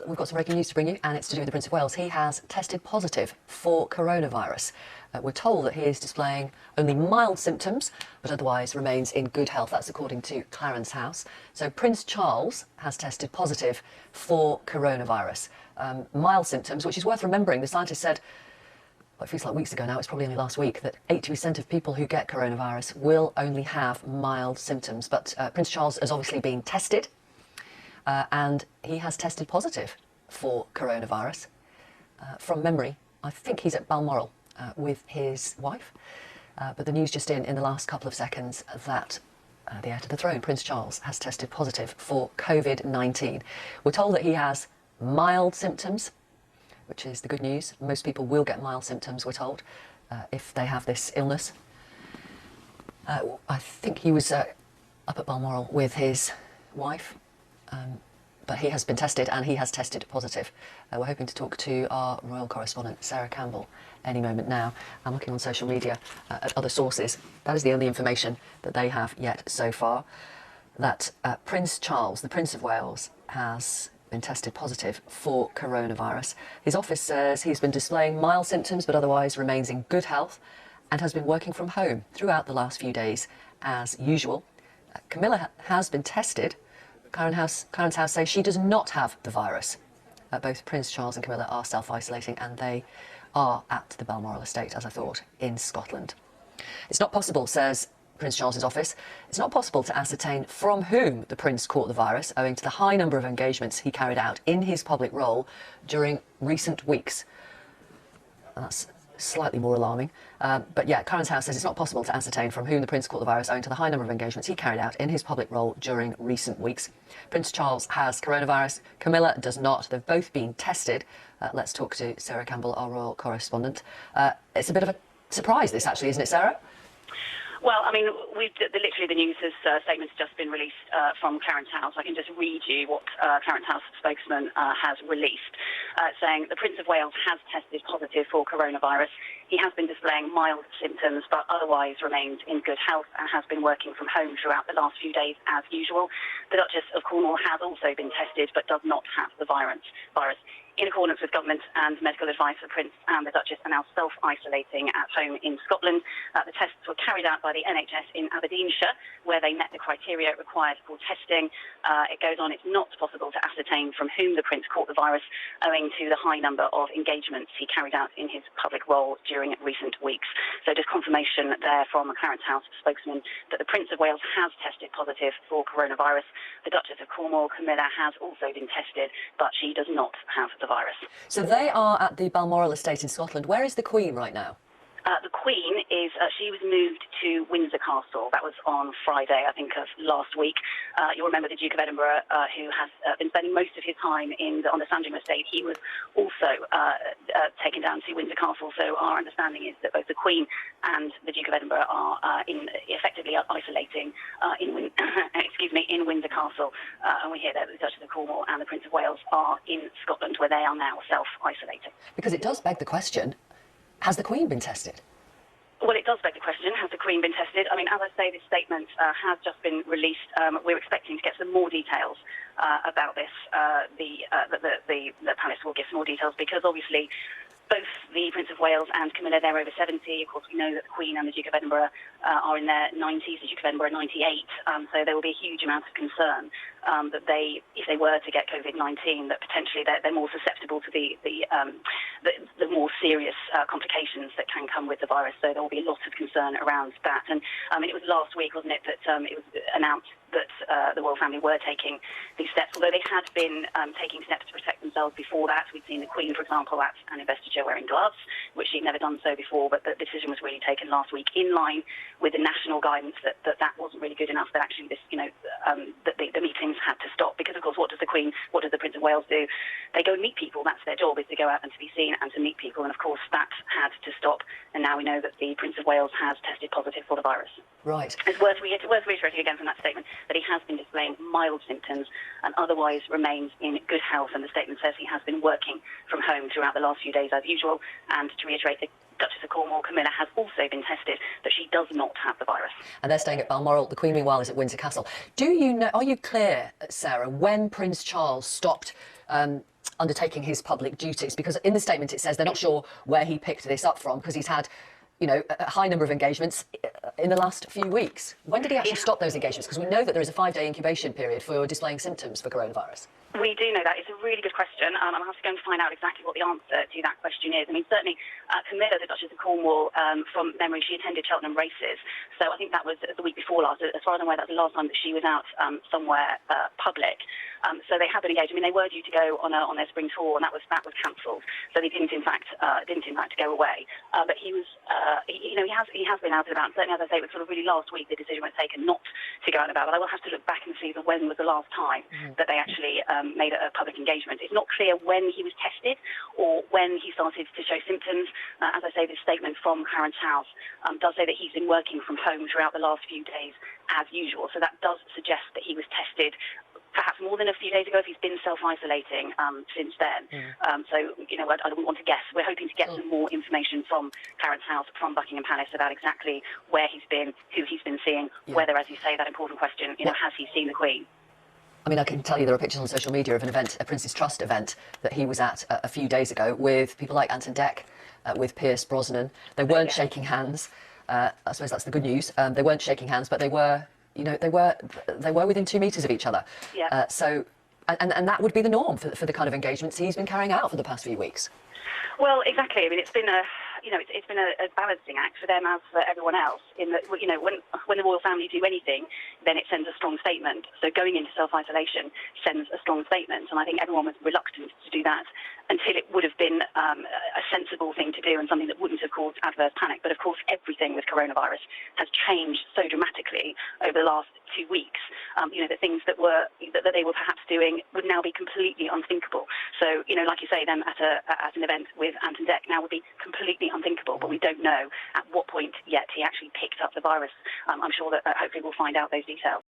we've got some breaking news to bring you, and it's to do with the Prince of Wales. He has tested positive for coronavirus. We're told that he is displaying only mild symptoms, but otherwise remains in good health. That's according to Clarence House. So Prince Charles has tested positive for coronavirus. Mild symptoms, which is worth remembering. The scientist said, well, it feels like weeks ago now, it's probably only last week, that 80% of people who get coronavirus will only have mild symptoms. But Prince Charles is obviously being tested. And he has tested positive for coronavirus. From memory, I think he's at Balmoral with his wife. But the news just in the last couple of seconds that the heir to the throne, Prince Charles, has tested positive for COVID-19. We're told that he has mild symptoms, which is the good news. Most people will get mild symptoms, we're told, if they have this illness. I think he was up at Balmoral with his wife. But he has been tested, and he has tested positive. We're hoping to talk to our royal correspondent, Sarah Campbell, any moment now. I'm looking on social media at other sources. That is the only information that they have yet so far, that Prince Charles, the Prince of Wales, has been tested positive for coronavirus. His office says he's been displaying mild symptoms, but otherwise remains in good health and has been working from home throughout the last few days as usual. Camilla has been tested. Clarence House says she does not have the virus. Both Prince Charles and Camilla are self-isolating, and they are at the Balmoral estate, as I thought, in Scotland. It's not possible, says Prince Charles's office, it's not possible to ascertain from whom the Prince caught the virus, owing to the high number of engagements he carried out in his public role during recent weeks. And that's slightly more alarming. But yeah, Clarence House says it's not possible to ascertain from whom the Prince caught the virus owing to the high number of engagements he carried out in his public role during recent weeks. Prince Charles has coronavirus. Camilla does not. They've both been tested. Let's talk to Sarah Campbell, our royal correspondent. It's a bit of a surprise, this actually, isn't it, Sarah? Well, I mean, literally the news statement's just been released from Clarence House. I can just read you what Clarence House spokesman has released, saying the Prince of Wales has tested positive for coronavirus. He has been displaying mild symptoms, but otherwise remains in good health and has been working from home throughout the last few days as usual. The Duchess of Cornwall has also been tested, but does not have the virus. In accordance with government and medical advice, the Prince and the Duchess are now self-isolating at home in Scotland. The tests were carried out by the NHS in Aberdeenshire, where they met the criteria required for testing. It goes on, it's not possible to ascertain from whom the Prince caught the virus, owing to the high number of engagements he carried out in his public role during recent weeks. So just confirmation there from a Clarence House spokesman that the Prince of Wales has tested positive for coronavirus. The Duchess of Cornwall, Camilla, has also been tested, but she does not have the virus. So they are at the Balmoral estate in Scotland. Where is the Queen right now? The Queen is, she was moved to Windsor Castle. That was on Friday, I think, of last week. You'll remember the Duke of Edinburgh, who has been spending most of his time on the Sandringham estate. He was also taken down to Windsor Castle. So our understanding is that both the Queen and the Duke of Edinburgh are effectively isolating in Windsor Castle. And we hear that the Duchess of Cornwall and the Prince of Wales are in Scotland, where they are now self-isolating. Because it does beg the question, has the Queen been tested? Well, it does beg the question, has the Queen been tested? I mean, as I say, this statement has just been released. We're expecting to get some more details about this. The palace will give some more details, because obviously both the Prince of Wales and Camilla, they're over 70. Of course, we know that the Queen and the Duke of Edinburgh are in their 90s. The Duke of Edinburgh 98. So there will be a huge amount of concern that if they were to get COVID-19, that potentially they're more susceptible to the more serious complications that can come with the virus. So there will be a lot of concern around that. And I mean, it was last week, wasn't it, that it was announced that the royal family were taking these steps, although they had been taking steps to protect themselves before that. We'd seen the Queen, for example, at an investiture wearing gloves, which she'd never done so before, but the decision was really taken last week in line with the national guidance that wasn't really good enough, that actually this, that the meetings had to stop, because of course what does the Prince of Wales do? They go and meet people. That's their job, is to go out and to be seen and to meet people, and of course that had to stop, and now we know that the Prince of Wales has tested positive for the virus. Right. It's worth reiterating again from that statement that he has been displaying mild symptoms and otherwise remains in good health, and the statement says he has been working from home throughout the last few days as usual. And to reiterate, the Duchess of Cornwall, Camilla, has also been tested, but she does not have the virus. And they're staying at Balmoral. The Queen, meanwhile, is at Windsor Castle. Do you know, are you clear, Sarah, when Prince Charles stopped undertaking his public duties? Because in the statement it says they're not sure where he picked this up from, because he's had, you know, a high number of engagements in the last few weeks. When did he actually stop those engagements? Because we know that there is a 5-day incubation period for displaying symptoms for coronavirus. We do know that. It's a really good question. I'm going to have to go and find out exactly what the answer to that question is. I mean, certainly Camilla, the Duchess of Cornwall, from memory, she attended Cheltenham races. So I think that was the week before last. As far as I'm aware, that's the last time that she was out somewhere public. So they have been engaged. I mean, they were due to go on their spring tour, and that was cancelled. So they didn't in fact go away. But he was, he has been out and about. Certainly, as I say, it was sort of really last week the decision was taken not to go out and about. But I will have to look back and see when was the last time that they actually made a public engagement. It's not clear when he was tested or when he started to show symptoms. As I say, this statement from Clarence House does say that he's been working from home throughout the last few days as usual. So that does suggest that he was tested perhaps more than a few days ago if he's been self-isolating since then. So, you know, I don't want to guess. We're hoping to get some more information from Clarence House, from Buckingham Palace, about exactly where he's been, who he's been seeing, whether, as you say, that important question, you know, has he seen the Queen? I mean, I can tell you there are pictures on social media of an event, a Prince's Trust event, that he was at a few days ago with people like Ant and Dec, with Pierce Brosnan. They weren't shaking hands. I suppose that's the good news. They weren't shaking hands, but they were, you know, they were within 2 meters of each other. So, and that would be the norm for the kind of engagements he's been carrying out for the past few weeks. Well, exactly. I mean, it's been it's been a balancing act for them as for everyone else. In that, you know, when the royal family do anything, then it sends a strong statement. So going into self-isolation sends a strong statement, and I think everyone was reluctant to do that until it would have been a sensible thing to do and something that wouldn't have caused adverse panic. But of course, everything with coronavirus has changed so dramatically over the last 2 weeks. You know, the things that they were perhaps doing would now be completely unthinkable. So, you know, like you say, them at an event with Ant and Dec now would be completely unthinkable. But we don't know at what point yet he actually picked up the virus. I'm sure that hopefully we'll find out those details.